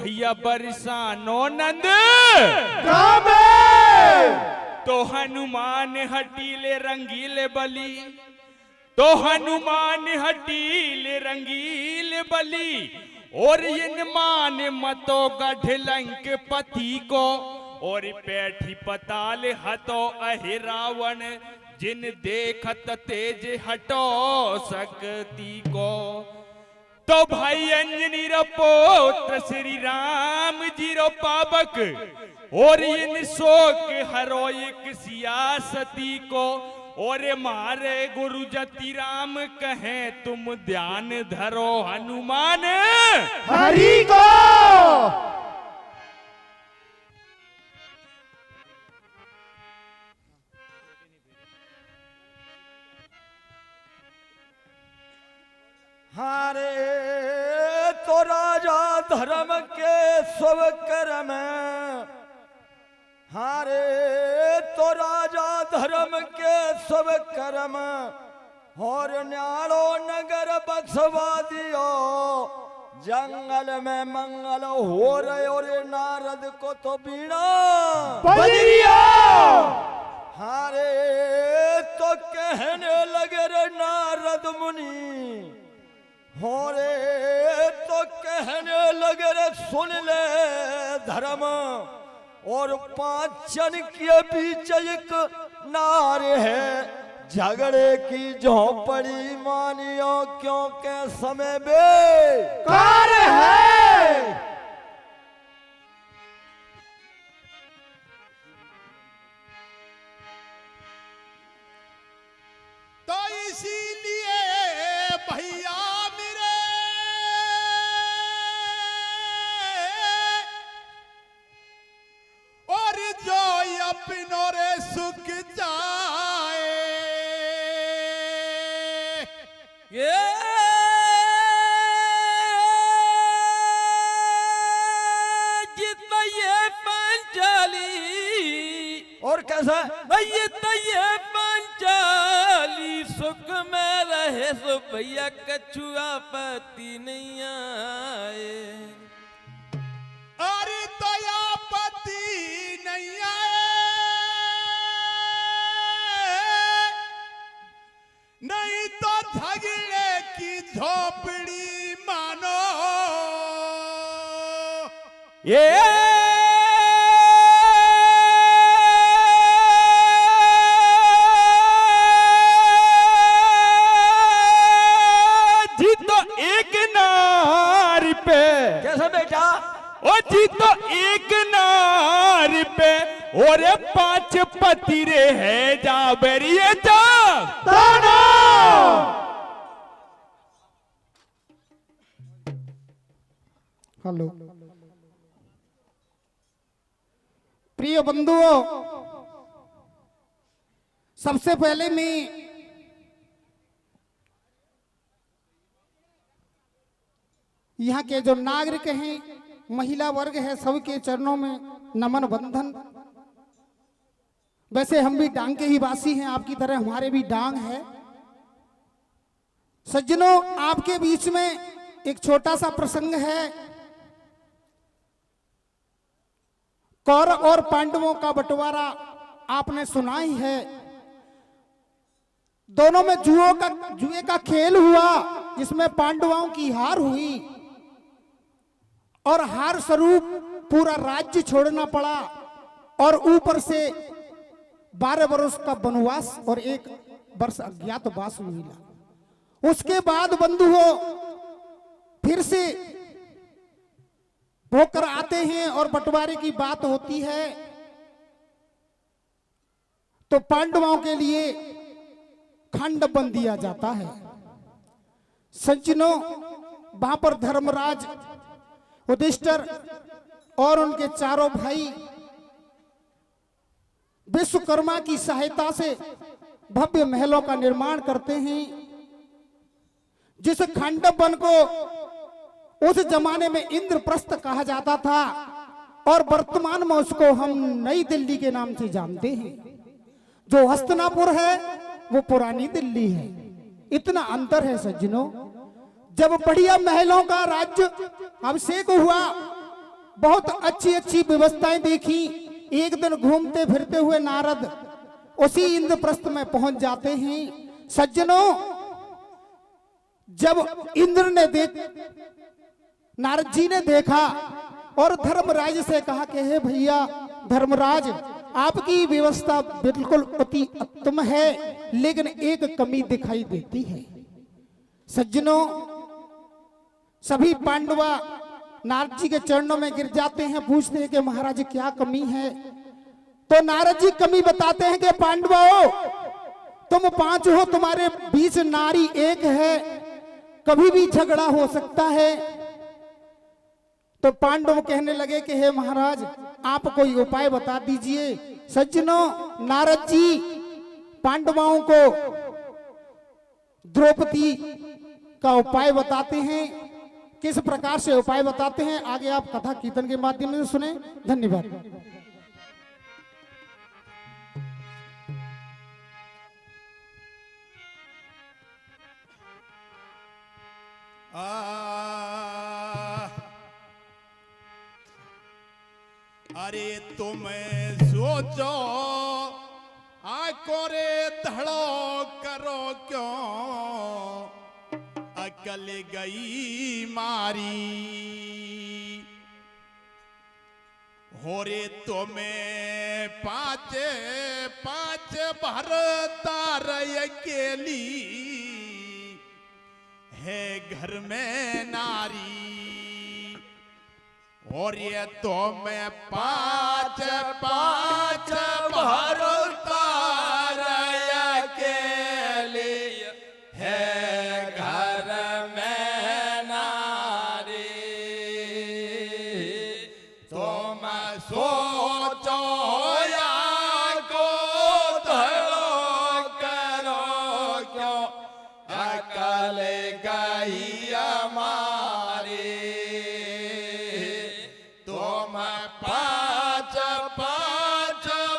भैया बरसानो नंद तो हनुमान हटीले रंगीले बली, तो हनुमान हटीले रंगीले बली, और इन मान मतो गढ़ लंक पति को, और पैठी पताल हतो अहि रावण, जिन देखत तेज हटो सकती को। तो भाई अंजनी रो पुत्र श्री राम जी रो पावक, और इन शोक हरो एक सियासती को, और मारे गुरु जति राम कहे तुम ध्यान धरो हनुमान हरि को। हारे तो राजा धर्म के सब कर्म, हारे तो राजा धर्म के सब कर्म, और न्यालो नगर बसवा दियो, जंगल में मंगल हो रहे, और नारद को तो बीड़ा बजरिया। हारे तो कहने लगे रे नारद मुनि, हो रे तो कहने लगे रे सुन ले धर्म, और 5 जन के बीच एक नार है, झगड़े की झोंपड़ी मानियो क्योंकि समय बेकार है। तो इसीलिए भैया मेरे और जो अपनों रे सुख जाए, ये जितना ये पांचाली, और कैसा ये पांचाली सुख में रहे, सो भैया कछुआ पति नहीं आए। अरे दया पति नहीं आए, नहीं तो झगड़े की झोपड़ी मानो। ये जी तो एक नार पे और 5 पति रे है जा बेरिए जा ताना। हेलो प्रिय बंधुओं, सबसे पहले मैं यहाँ के जो नागरिक हैं, महिला वर्ग है, सबके चरणों में नमन बंधन। वैसे हम भी डांग के ही वासी हैं, आपकी तरह हमारे भी डांग है। सज्जनों, आपके बीच में एक छोटा सा प्रसंग है। कौरव और पांडवों का बंटवारा आपने सुना ही है। दोनों में जुए का खेल हुआ, जिसमें पांडवों की हार हुई और हार स्वरूप पूरा राज्य छोड़ना पड़ा, और ऊपर से 12 वर्ष का वनवास और 1 वर्ष अज्ञातवास मिला। उसके बाद बंधुओं फिर से होकर आते हैं और बंटवारे की बात होती है, तो पांडवों के लिए खंड बन दिया जाता है। सज्जनों, वहां पर धर्मराज युधिष्ठिर और उनके चारों भाई विश्वकर्मा की सहायता से भव्य महलों का निर्माण करते हैं, जिस खंडवन को उस जमाने में इंद्रप्रस्थ कहा जाता था, और वर्तमान में उसको हम नई दिल्ली के नाम से जानते हैं। जो हस्तिनापुर है वो पुरानी दिल्ली है। इतना अंतर है सज्जनों। जब बढ़िया महलों का राज्य अभिषेक हुआ बहुत अच्छी अच्छी व्यवस्थाएं देखी। एक दिन घूमते फिरते हुए नारद उसी इंद्रप्रस्थ में पहुंच जाते हैं। सज्जनों, जब इंद्र ने नारद जी ने देखा और धर्मराज से कहा कि हे भैया धर्मराज, आपकी व्यवस्था बिल्कुल अति उत्तम है, लेकिन एक कमी दिखाई देती है। सज्जनों, सभी पांडवा नारद जी के चरणों में गिर जाते हैं, पूछते हैं कि महाराज क्या कमी है। तो नारद जी कमी बताते हैं कि पांडवों, तुम 5 हो, तुम्हारे बीच नारी एक है, कभी भी झगड़ा हो सकता है। तो पांडव कहने लगे कि हे महाराज, आप कोई उपाय बता दीजिए। सज्जनों, नारद जी पांडवों को द्रौपदी का उपाय बताते हैं। किस प्रकार से उपाय बताते हैं, आगे आप कथा कीर्तन के माध्यम से सुने। धन्यवाद। अरे तुम सोचो करे धड़ो करो क्यों, अकल गई मारी। हो रे तुम्हें 5 भरता अकेली है घर में नारी। और ये तो मैं 5 भरता अकेली है घर में नारी। तुम सोचो या को धड़ो करो क्यों, अकल गई हमारी। तुम 5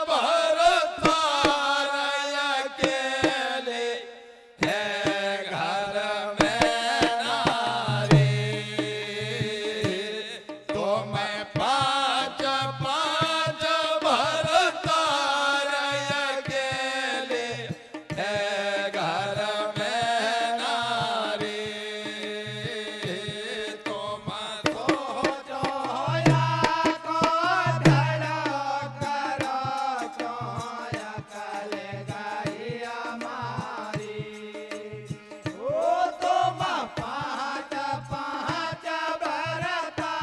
भरता अकेले है घर में नारी। तुम 5 भरता अकेले है घर में नारी। तुम सोचो या को धड़ो करो क्यों, अकल गई हमारी। ओ तुम 5 भरता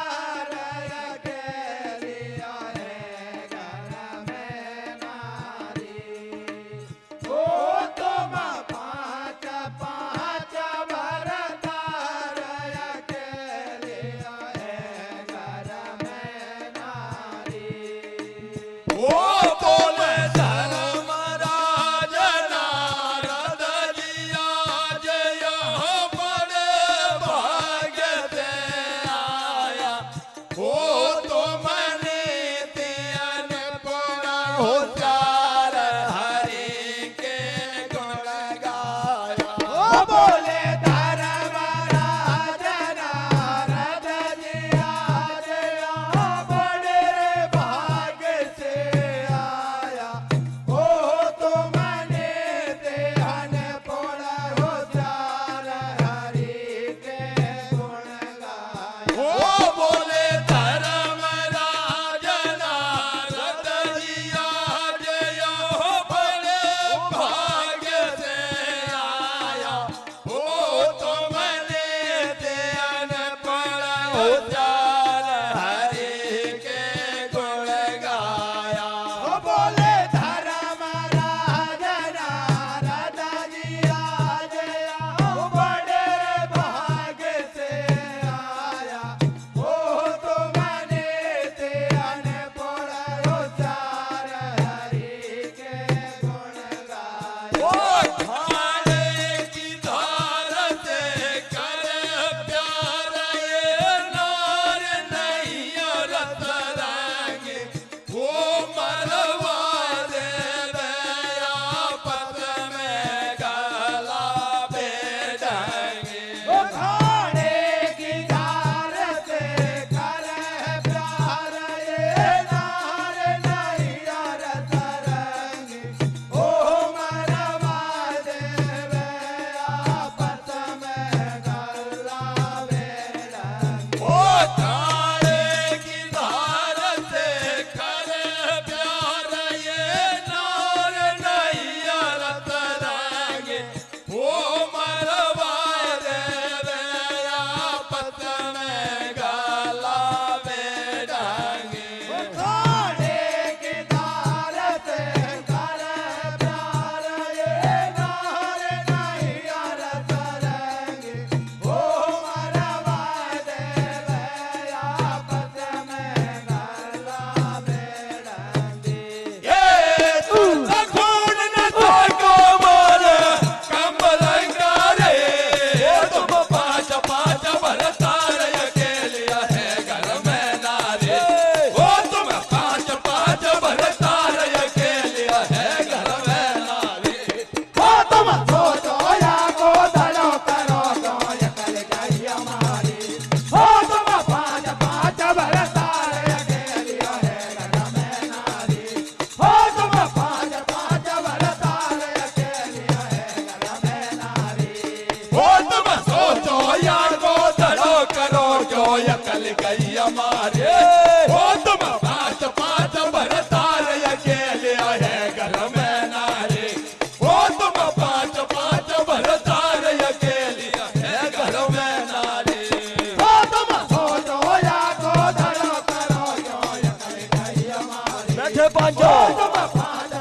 पांचो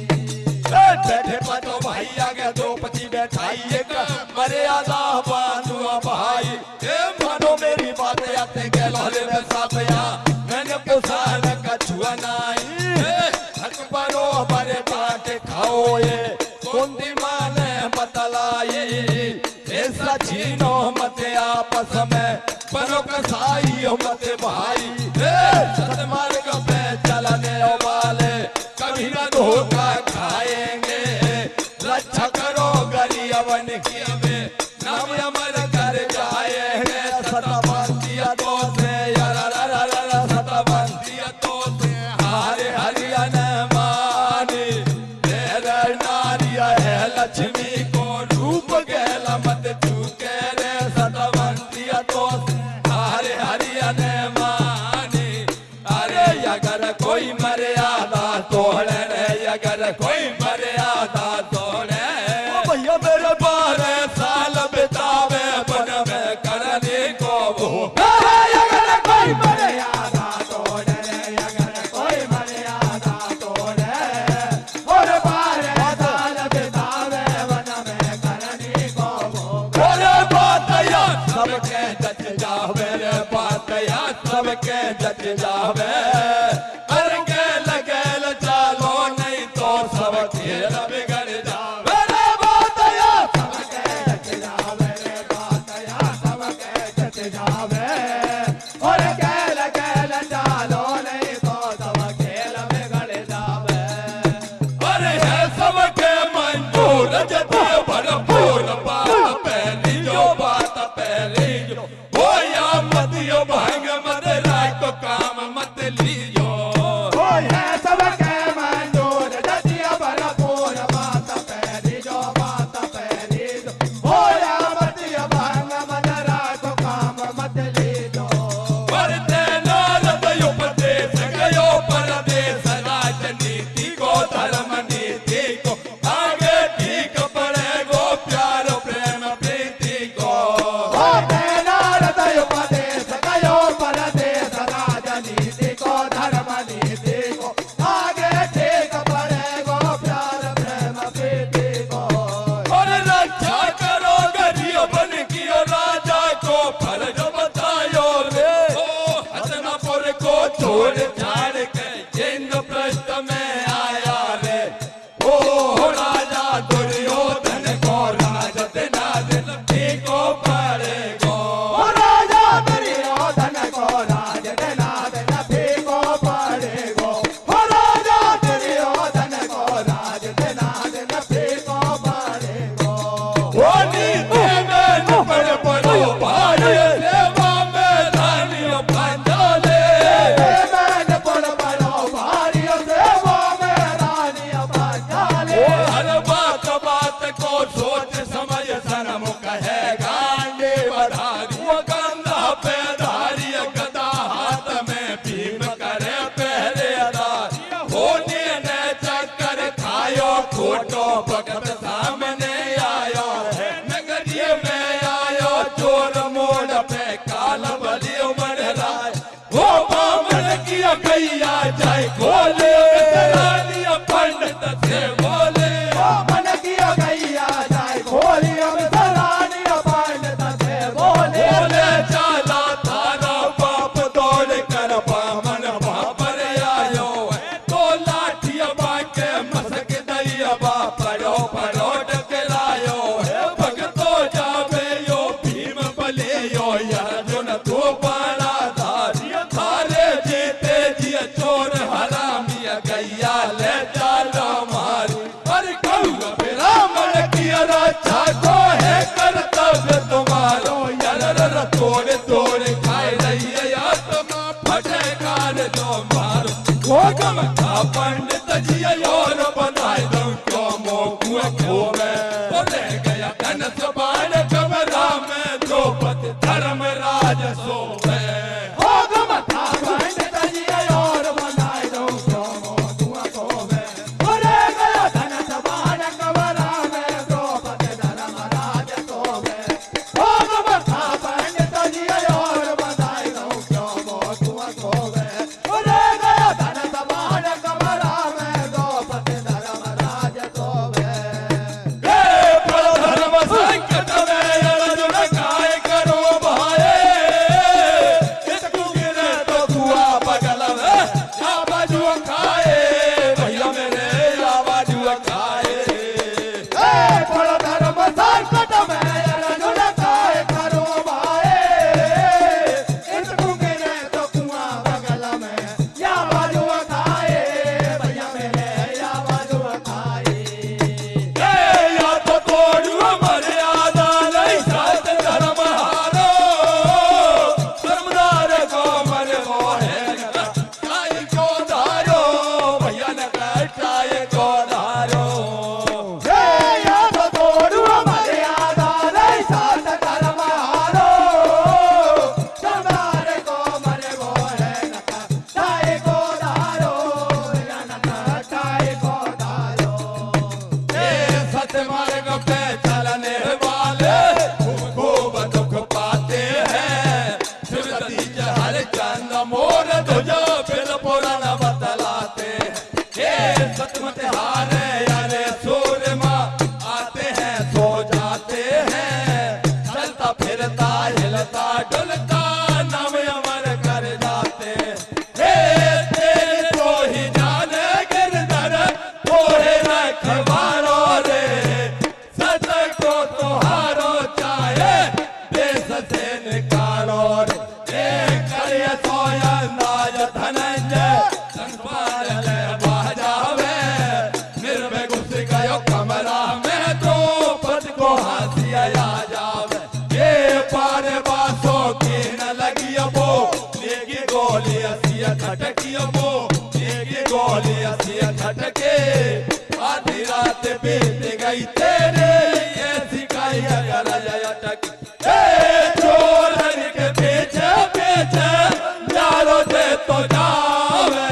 बैठे पांचो भाई आगे दो पची बैठाई एक मर्यादा बांधुआ भाई ए मानो मेरी बात आते के लोले में सापया मैंने पुसान का छुआ नाई हक बनो बरे बाटे खाओ ये कुंदी माने बतलाई ऐसा छीनो मत आपस में बनो कसाई हो मत भाई सतमार्ग पे चलने वाले कभी न धोखा खाएंगे रक्षा करो गरीबन की हमें नाम अमर कर जाएंगे सतबंदिया तो से सतबंदिया तो से हरे हरियाणा मानी तेरे नारिया है लक्ष्मी को रूप गहला मत चूके रे सतबंदिया तो से हरे हरियाणा मानी अरे अगर कोई मर्यादा तोड़े रे अगर कोई मर्यादा तोड़े भैया मेरे 12 साल बितावे बन में करने को वो अगर कोई मर्यादा तोड़े रे अगर कोई मर्यादा तोड़े और 12 साल बितावे बन में करने को वो अरे बात यार सबके जच जावे रे बात यार सबके जच जावे अरे के लगे चालो नहीं तो सब खेल बिगड़ जावे रे बात यार सबके जच जावे रे बात यार सबके जच जावे और के लगे चालो नहीं तो सब खेल बिगड़ जावे अरे है सबके मंजूर जते भरपूर बात पहली जो वो या मत यो भांग मत रात तो काम मत लियो वो है सबके मंजूर जतिया भरपूर बात पहली जो वो या मत यो भांग मत रात तो काम मत लियो करते नारद उपदेश गयो परदेश राजनीति को धर्म नीति को आगे ठीक पड़ेगो प्यार प्रेम प्रीति को उपदेश गयो परदेश राजनीति को धर्म नीति को आगे ठीक पड़ेगो प्यार प्रेम प्रीति को और रक्षा करो गरीबन की राजा को फर्ज बतायो रे हसनपुर को छोड़ छाड़ के इंद्रप्रस्थ में आया रे ओ राजा दुर्योधन को राज देना दिन को पड़ेगो राजा दुर्योधन को राज देना दिन को पड़ेगो राजा दुर्योधन को राज देना दिन को पड़ेगो वो नीति में नुपड़ पड़ो भाई सेवा में रानियों पंजाले में नुपड़ पड़ो भाई सेवा में रानियों पंजाले हर बात को सोच समझ सनम कहे गांडे बधारी वो गंधा पे धारी गदा हाथ में भीम करे पहरेदार होने ने चक्कर खायो खोटो भगत सामने आयो नगरिये में आयो चोर मोड़ पे काल बलियो मरराय वो बामन किया गैया जाए खोले रानिया पंडित से बोले बामन किया गैया जाए खोलियो रानिया पंडित से बोले चला तारा बाप दौड़ कर बामन बापर आयो तो लाठिया बाके मसक दैया बा पड़ो संगत मार्ग पे चलने वाले खूब दुख पाते हैं। शिवजी हर चंद मोर ध्वजा बिल पुराण बतलाते हैं। ये सतमत हारे यारे सूरमा आते हैं सो जाते हैं। चलता फिरता हिलता डुलता नाम अमर कर जाते हैं। हे तेरे तो ही जाने गिरधर तोहे रखवारो रे। सच को तुहारो चाहे देश से निकालो रे। करिए सोया नाज धनंजय संस्पार ले बाजावे। निर्भय घुस गयो कमरा में तो पद को हंसी आ जावे। ये पार बासों की न लगी वो लेगी गोली असिया खटकी वो लेगी गोली असिया खटके। आधी रात बीत गई तेरे ये सिखाई अगर अटक। चोरन के पीछे पीछे जालो दे तो जावे।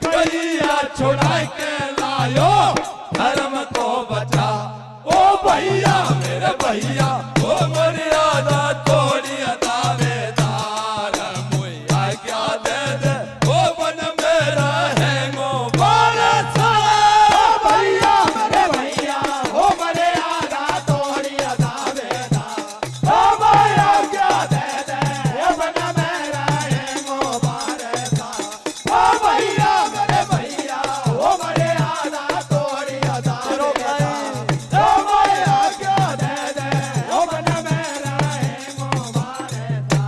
गैया छुड़ा के लायो धर्म को बचा। ओ भैया मेरे भैया ओ मर्यादा तोड़ी दावेदार मुझे क्या दे दे। ओ बन मेरा है गो बारसा। भैया मेरे भैया हो मरे आधा तोड़ी दावेदार। ओ भैया क्या दे दे ओ बना मेरा है मुबारका। ओ भैया मेरे भैया हो मरे आधा तोड़ी दावेदार। ओ भैया क्या दे दे ओ बना मेरा है मुबारका।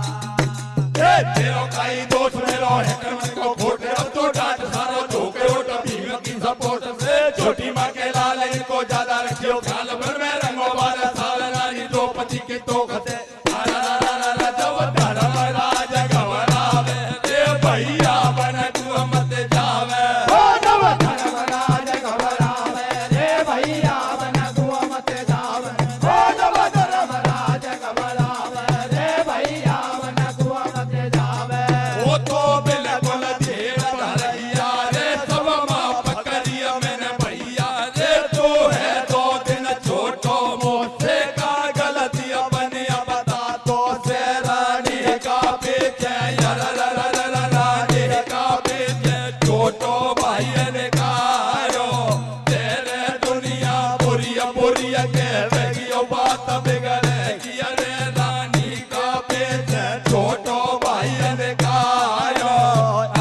तेरो काई दोष मेरो है कर्म को खोटे। अब तो डांट सारो धोखे उठ भीम की सपोर्ट से। छोटी माँ के लाल इनको ज्यादा रखियो ख्याल। भर में रंगो 12 साल रानी द्रौपदी की तोख से। जब धर्म राज घबरावे रे भैया बन तू मत जावे। ओ नव धर्मराज घबरावे रे भैया बना तू मत जावे। ओ नव धर्मराज घबरावे रे भैया बना तू मत जावे। वो तो बिल्कुल धीर धरैया रे सब माफ करिया मैंने भैया रे। तू है 2 दिन छोटो मोसे का गलती अपनी बता तो से। रानी का पीछे रानी का पीछे छोटो भाई ने कारो। तेरे दुनिया बुरिया बुरिया के लगियो बात बिगड़ेगी रे। रानी का पीछे छोटो भाई ने कारो।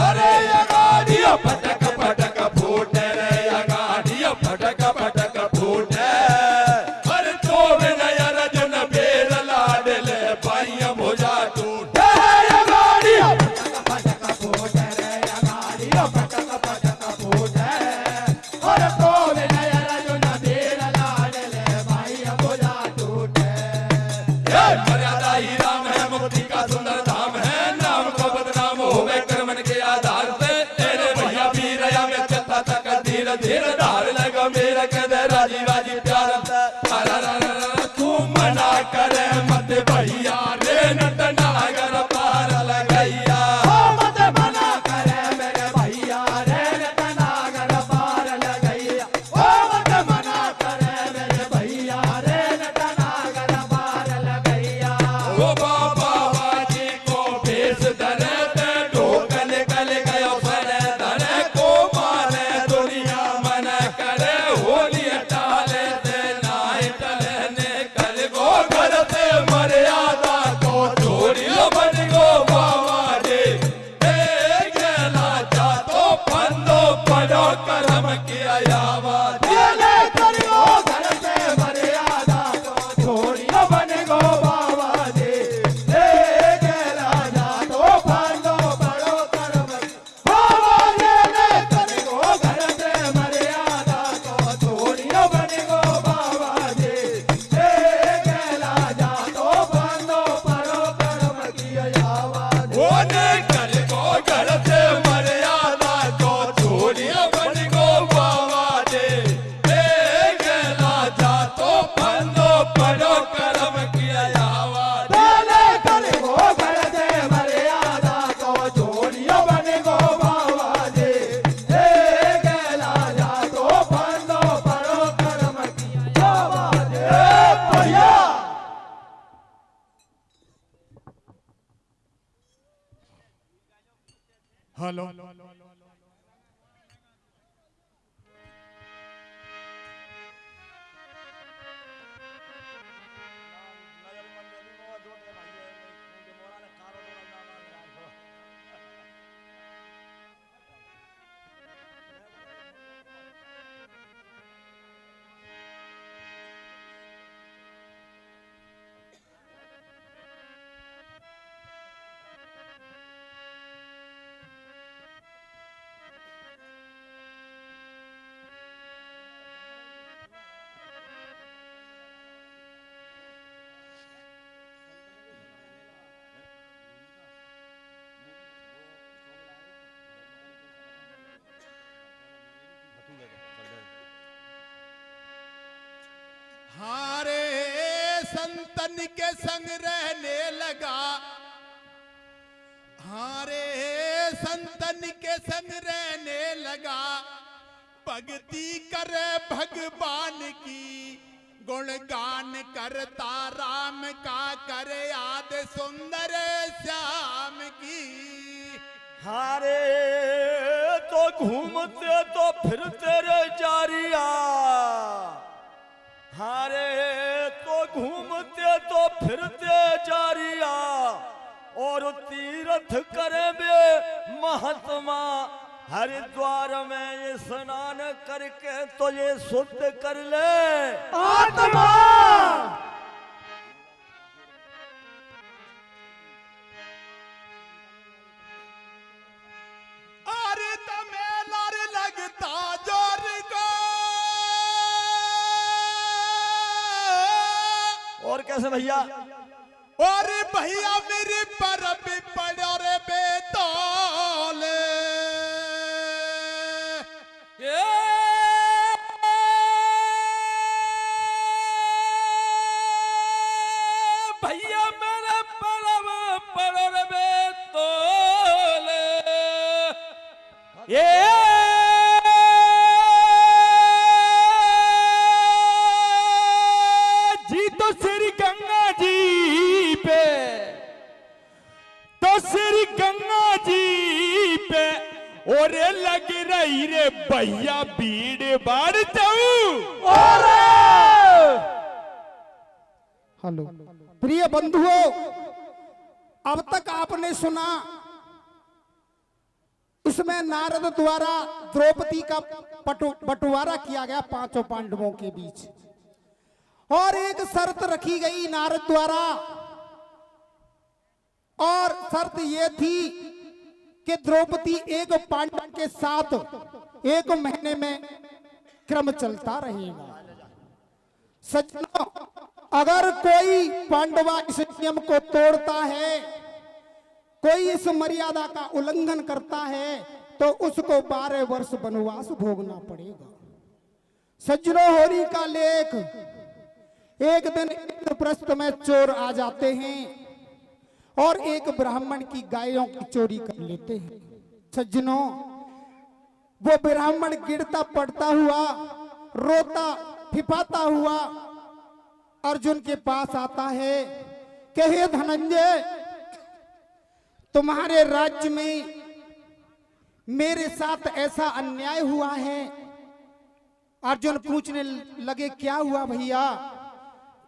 अरे ये गाड़ियों पटक पटक फूटे रे। ये गाड़ियों पटक पटक फूटे। अरे तो नया रजन बेर लाडले पाइया भुजा टूटे। ये गाड़ियों पटक फूटे रे या गाड़ियों पटक पटक फूटे। और तो नया रजुन बीर लाडले भाई बुझा टूटे। ये मर्यादा ही राम है मुक्ति का सुंदर धाम है। नाम को बदनाम होवे कर्मन के आधार से। तेरे भैया भी रया में चलता तक धीरे धीरे धार लगा मेरा कदे राजी बाजी प्यार। तू मना करे मत भैया रे नट नागर पार लगैया। ओ मत मना करे मेरे भैया रे नटनागर पार लगैया। ओ मत मना करे मेरे भैया रे नटनागर पार लगैया। वो बाबा बाजी को भेष धरे ते ढोक निकल गयो सरे धरे को माने दुनिया मन करे। होली टाले से नाई टले निकल गो घर से मर्यादा हेलो हारे संतन के संग रहने लगा, हारे संतन के संग रहने लगा, भक्ति करे भगवान की, गुणगान करता राम का, करे याद सुंदर श्याम की। हारे तो घूमते तो फिरते रे जारिया, हारे तो घूमते तो फिरते जारिया, और तीर्थ करे बे महात्मा, हरिद्वार में स्नान करके तो ये शुद्ध कर ले आत्मा। अरे तमेलर लगता जोर को, और कैसे भैया? और भैया मेरे पर भी पड़ो रे बेतौल, भैया मेरा परम पड़ो रे तोल। ये जी तो श्री गंगा जी पे, तो श्री गंगा जी पे और लग रही रे भैया भीड़ बाढ़ जाऊ। हेलो प्रिय बंधुओं, अब तक आपने सुना इसमें नारद द्वारा द्रौपदी का बंटवारा किया गया पांचों पांडवों के बीच, और एक शर्त रखी गई नारद द्वारा, और शर्त यह थी कि द्रौपदी एक पांडव के साथ 1 महीने में क्रम चलता रहेगा। सज्जनों, अगर कोई पांडवा इस नियम को तोड़ता है, कोई इस मर्यादा का उल्लंघन करता है, तो उसको 12 वर्ष वनवास भोगना पड़ेगा। सज्जनों, होरी का लेख, एक दिन इंद्रप्रस्थ में चोर आ जाते हैं और एक ब्राह्मण की गायों की चोरी कर लेते हैं। सज्जनों, वो ब्राह्मण गिरता पड़ता हुआ, रोता फिफाता हुआ अर्जुन के पास आता है कि हे धनंजय, तुम्हारे राज्य में मेरे साथ ऐसा अन्याय हुआ है। अर्जुन पूछने लगे, क्या हुआ भैया?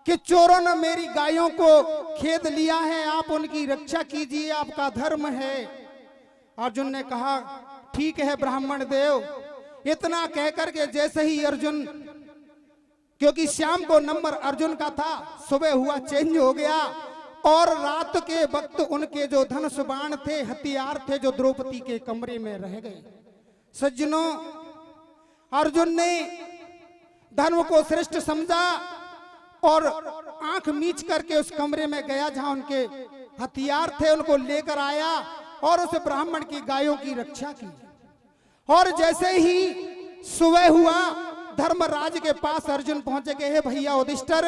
कि चोरों ने मेरी गायों को खेद लिया है, आप उनकी रक्षा कीजिए, आपका धर्म है। अर्जुन ने कहा, ठीक है ब्राह्मण देव। इतना कहकर के जैसे ही अर्जुन, क्योंकि शाम को नंबर अर्जुन का था, सुबह हुआ चेंज हो गया, और रात के वक्त उनके जो धनुष बाण थे, हथियार थे, जो द्रौपदी के कमरे में रह गए। सज्जनों, अर्जुन ने धर्म को श्रेष्ठ समझा और आंख मीच करके उस कमरे में गया जहां उनके हथियार थे, उनको लेकर आया और उस ब्राह्मण की गायों की रक्षा की। और जैसे ही सुबह हुआ, धर्मराज के पास अर्जुन पहुंचे गए, भैया युधिष्ठिर,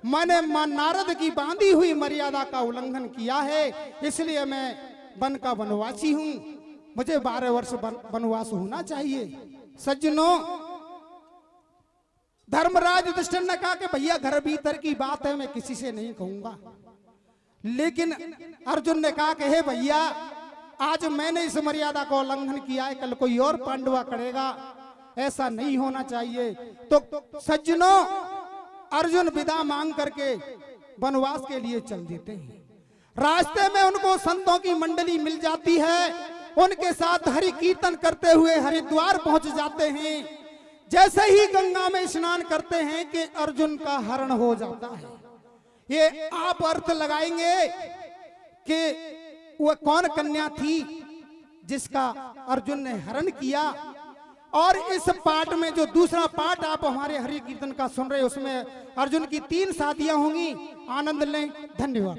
मैंने नारद की बांधी हुई मर्यादा का उल्लंघन किया है, इसलिए मैं वन का वनवासी हूं, मुझे 12 वर्ष वनवास होना चाहिए। सज्जनों, धर्मराज युधिष्ठिर ने कहा कि भैया घर भीतर की बात है, मैं किसी से नहीं कहूंगा। लेकिन अर्जुन ने कहा कि हे भैया, आज मैंने इस मर्यादा को उल्लंघन किया है, कल कोई और पांडवा करेगा, ऐसा नहीं होना चाहिए। तो सज्जनों, अर्जुन विदा मांग करके वनवास के लिए चल देते हैं। रास्ते में उनको संतों की मंडली मिल जाती है, उनके साथ हरि कीर्तन करते हुए हरिद्वार पहुंच जाते हैं। जैसे ही गंगा में स्नान करते हैं कि अर्जुन का हरण हो जाता है। ये आप अर्थ लगाएंगे कि वह कौन कन्या थी जिसका अर्जुन ने हरण किया। और इस पाठ में जो दूसरा पाठ आप हमारे हरि कीर्तन का सुन रहे, उसमें अर्जुन की 3 शादियां होंगी। आनंद लें। धन्यवाद।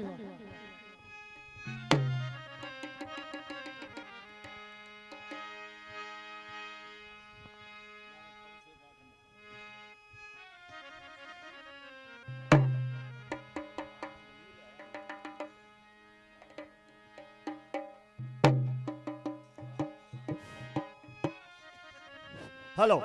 हेलो,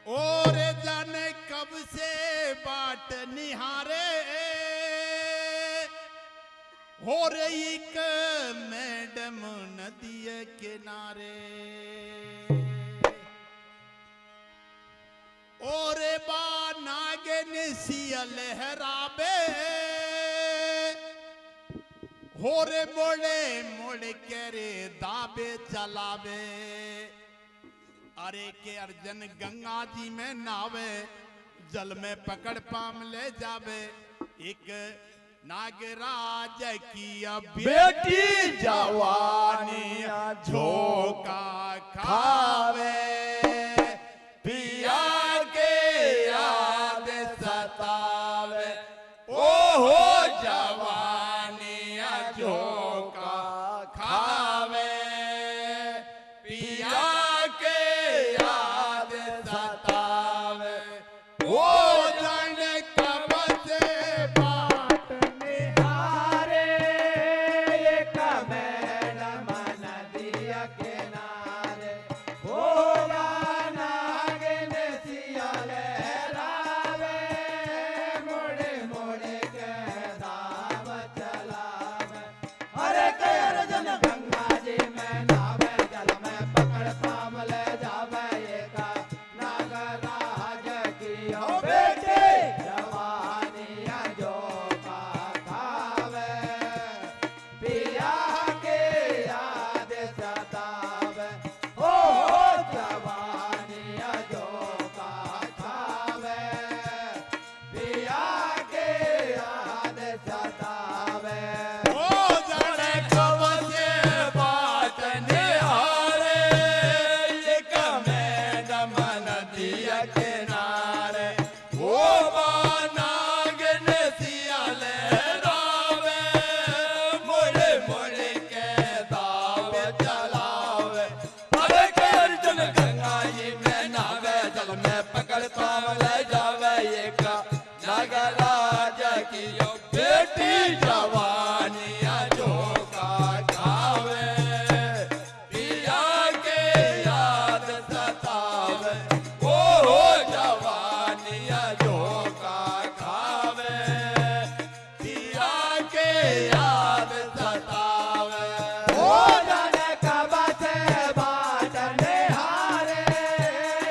और जाने कब से बाट निहारे हो रही एक मैडम नदी किनारे, और बा नागिन सिया लहराबे हो रे मोड़े मोड़ के रे दाबे चलावे। अरे के अर्जुन गंगा जी में नावे, जल में पकड़ पाम ले जावे। एक नागराज की बेटी जवानी झोंका खावे, पिया के याद सतावे। ओहो जवानी झोंका खावे, पिया के याद सतावे। ओ जन कब से बाट निहारे, एक मैडम नदिया किनारे, होगा नागिन सिया लहरावे, मोड़े मोड़े के दाव चलावे। अरे के अर्जुन गंगा जी में नावे, जल में पकड़ पाम ले जावे। एक नागराज की बेटी जवानिया झोंका खावे, पिया के याद सतावे। ओ जवानिया झोंका खावे, पिया के याद सतावे। ओ जाने कब से बाट निहारे, एक मैडम नदिया किनारे, ओ नागिन सिया लहरावे, मोड़े मोड़े के दाव चलावे। अरे के अर्जुन गंगा जी में नावे, जल में पकड़ पाम ले जावे। एक नागराज की बेटी जवानिया झोंका खावे, पिया के याद सतावे। ओहो जवानिया झोंका खावे, पिया के याद सतावे। ओ जाने कब से बाट निहारे,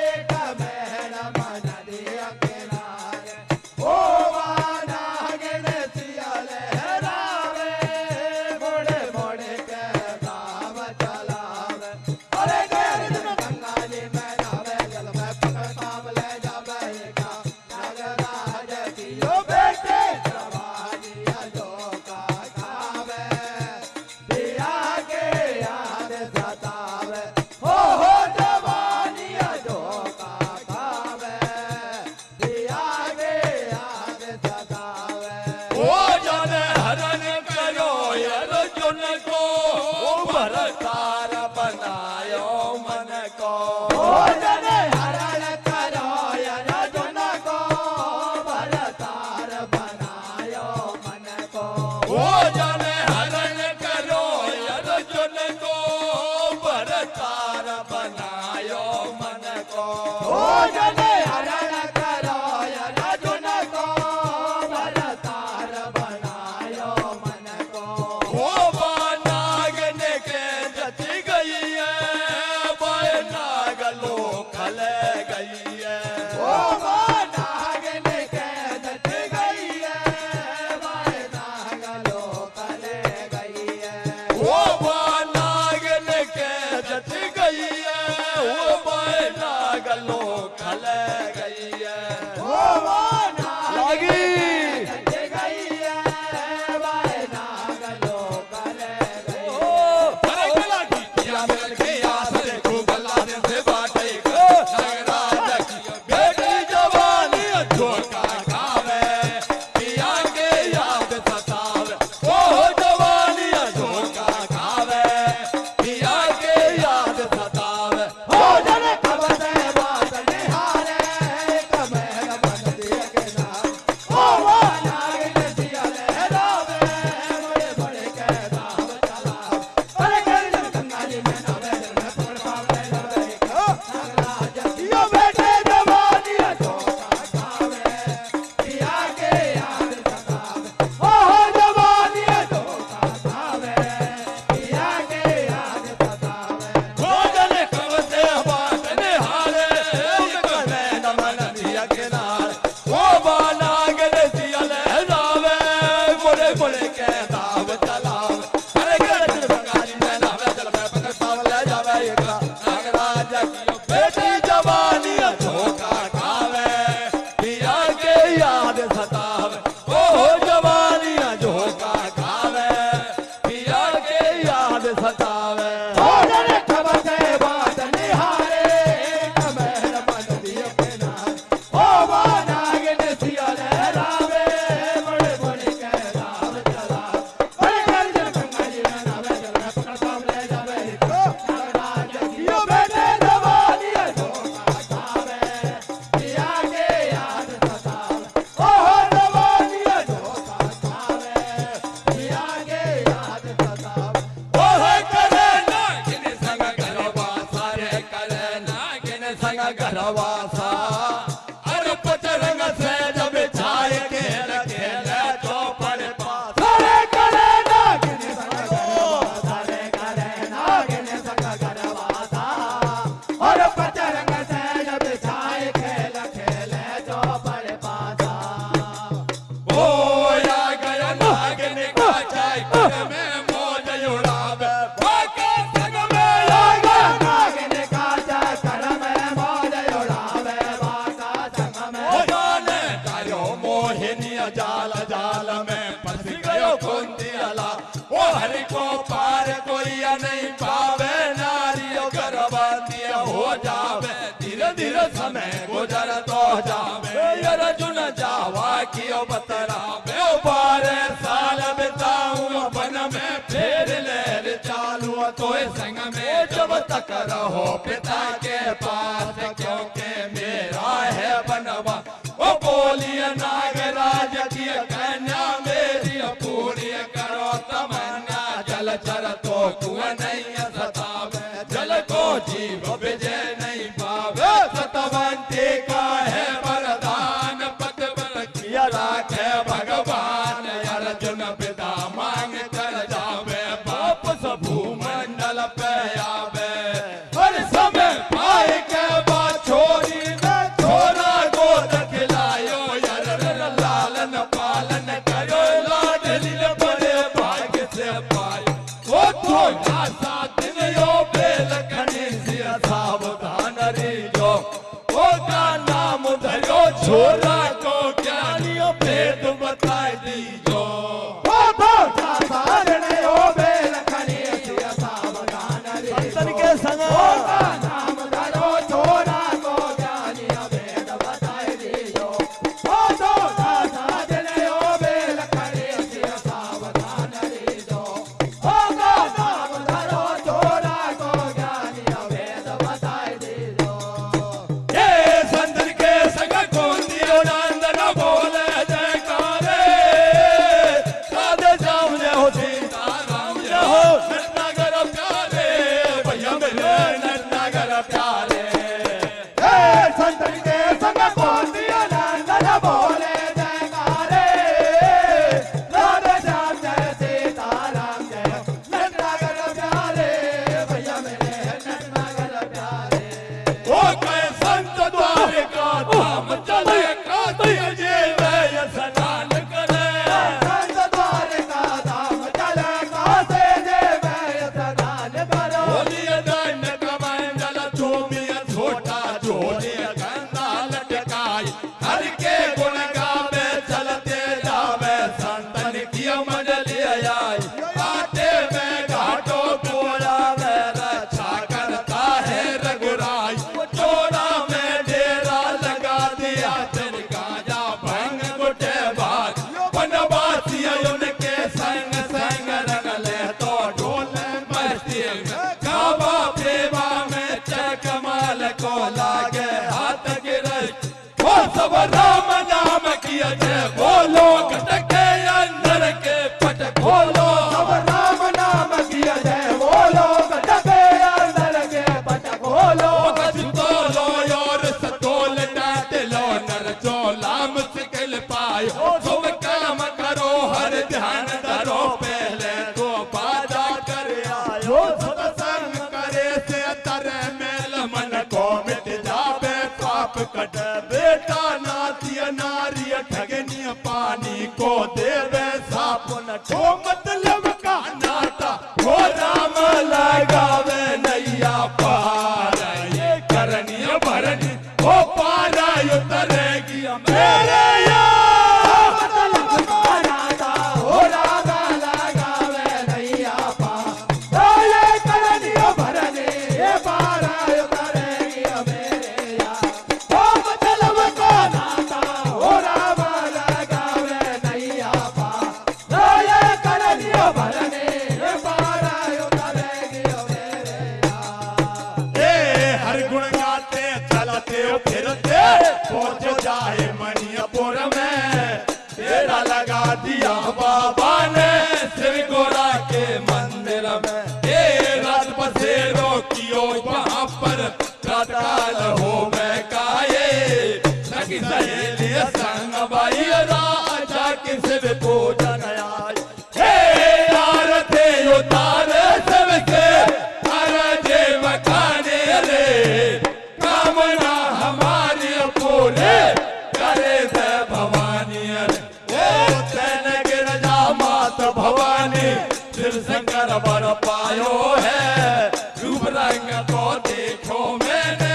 एक मैडम नदिया किनारे, होगा नागिन सिया लहरावे, मोड़े मोड़े के दाव चलावे। अरे के अर्जुन गंगा जी में नावे, जल में पकड़ पाम ले जावे। एक नागराज की बेटी जवानिया झोंका खावे, पिया के याद सतावे। हो जवानिया झोंका खावे, पिया के याद सतावे। ओ जाने हरण करो अर्जुन को, भरतार बनायो मन को। ओ जाने हरण करो अर्जुन को, भरतार बनायो मन को। वो बायना गलो खल गई है ओ वाना लागी गई है वाना गलो कले गई अरे गला की किया मिल के आस देखो गला से बाटे नागराज की बेटी जवानी झोंका खावे पिया के याद सतावे ओ जवानी झोंका खावे पिया के याद सतावे हो जने खबते बात निहारे कमेर मन दिए के नाम ओ वाना गिन दिया ले रावे बड़े बड़े के नाम चला अरे कर गंगा जी में नावे में पड़ पावे लगे नागराज दियो बेटे जवानी झोंका खावे पिया के याद सतावे ओ जवानी झोंका खावे पिया के याद सतावे भोजन कवसे बात निहारे कने नमन दिया के नार ओ बाना गले दिया लहरावे बड़े बड़े के दाव चलावे अरे गले बंगाली में नावे चल मैं पकड़ पाव ले जावे एकला नागराज की बेटी जवानी झोंका खावे पिया के याद सतावे ओ जवानी झोंका खावे पिया के याद सतावे हो जने खबते बात निहारे कमेर मन दिए के नाम ओ वाना गिन दिया ले रावे बड़े बड़े के नाम चला अरे कर गंगा जी में नावे चल मैं पकड़ पाव ले जावे नागराज दियो बेटे जवानी झोंका खावे पिया के याद सतावे ओ जवानी झोंका खावे पिया के याद सतावे ओहे करे नागिन संग गरबा सारे करे नागिन संग गरबा सा अरे पचरंग से जब छाए खेल खेल चौपड़ पास सारे करे नागिन संग गरबा सारे करे नागिन संग गरबा सा और पचरंग से जब छाए खेल खेले चौपड़ पासा बोया गया नागिन का चाय कर में मौज उड़ावे बाका संग में आगा नागिन का चक्कर में मौज उड़ावे बाका संग में ओ जाने तारो मोहिनी जाल जाल में फंस गयो कुंदियाला ओ हरि को पार कोई नहीं पावे नारियों गरबा दिया हो जावे धीरे धीरे समय गुजर तो जावे अर्जुन जावा कियो बतरावे ओ 12 साल बिताऊं वन में फिर लहर चालू तो संग में जब तक रहो पिता के पास क्योंकि मेरा है बनवा ओ बोलिए नागराज की कन्या मेरी पूरी करो तमन्ना जल चर तो कुआं नहीं सतावे जल को जीव विजय नहीं पावे सतवंती का है वरदान पद बल किया राखे भगवान अर्जुन पिता मांग कर जावे वापस भूमंडल पे आवे हर समय पाए के बाद छोरी न छोरा गोद खिलायो यार लालन पालन करो लाडली ने बड़े भाग्य से पायो ओ थोड़ा सा दिन यो बेल खनी से सावधान रहियो ओ का नाम धरो छोरा को ज्ञानियों भेद बताए दीजो ओ थोड़ा साधन ओ बेल खनी सिया सावधान रे संतन के संग ओ का नाम धरो छोरा को ज्ञानी भेद बताए दियो ओ थोड़ा साधन ओ बेल खनी सिया सावधान रे दो ओ का नाम धरो छोरा को ज्ञानी भेद बताए दियो ये संतन के संग कौन दियो नंदन बोले जयकारे राधे श्याम जय हो सीताराम जय हो नटनागर प्यारे भैया मेरे नटनागर प्यारे ए संतन के संग कौन दिया नंदन बोले जयकारे राधे श्याम जय सीताराम जय नटनागर प्यारे भैया मेरे नटनागर प्यारे ओ कहे संत द्वार का धाम चले काती जी वह स्नान करे संत द्वार का धाम चले कासे जे मैं स्नान करो बोलिए दंड कमंडल करनी भरनी ओ पारा उतरेगी मेरे यार मतलब का नाता हो राधा लगावे नैया पार ये करनी भरनी ये पारा उतरेगी मेरे यार मतलब का नाता हो राधा लगावे नैया पार ये करनी भरनी ये पारा उतरेगी मेरे यार ए हर गुण गाते चलते फिरते पहुंच जाए मणिपुर में तेरा लगा दिया बाबा ने श्री गोरा के मंदिर में ए रात बसेरो कियो वहां पर प्रातकाल हो मैं काये सखी सहेली संग भाई राजा किसे भी पूजन आए हे यार थे उतार सबसे अरजे मकाने रे कामना हमारी पूरे करे दे भवानी रे ओ तन गिरजा मात भवानी शिव शंकर बर पायो है रूप रंग को देखो मैंने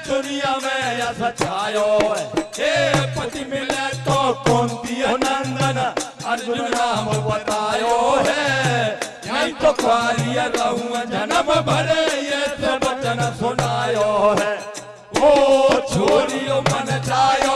दुनिया में ऐसा छायो है हे पति मिले तो कौन दिया नंदन अर्जुन नाम बतायो है यही तो क्वारिया रहूं जन्म भरे ये सब वचन सुनायो है ओ छोरियो मन जायो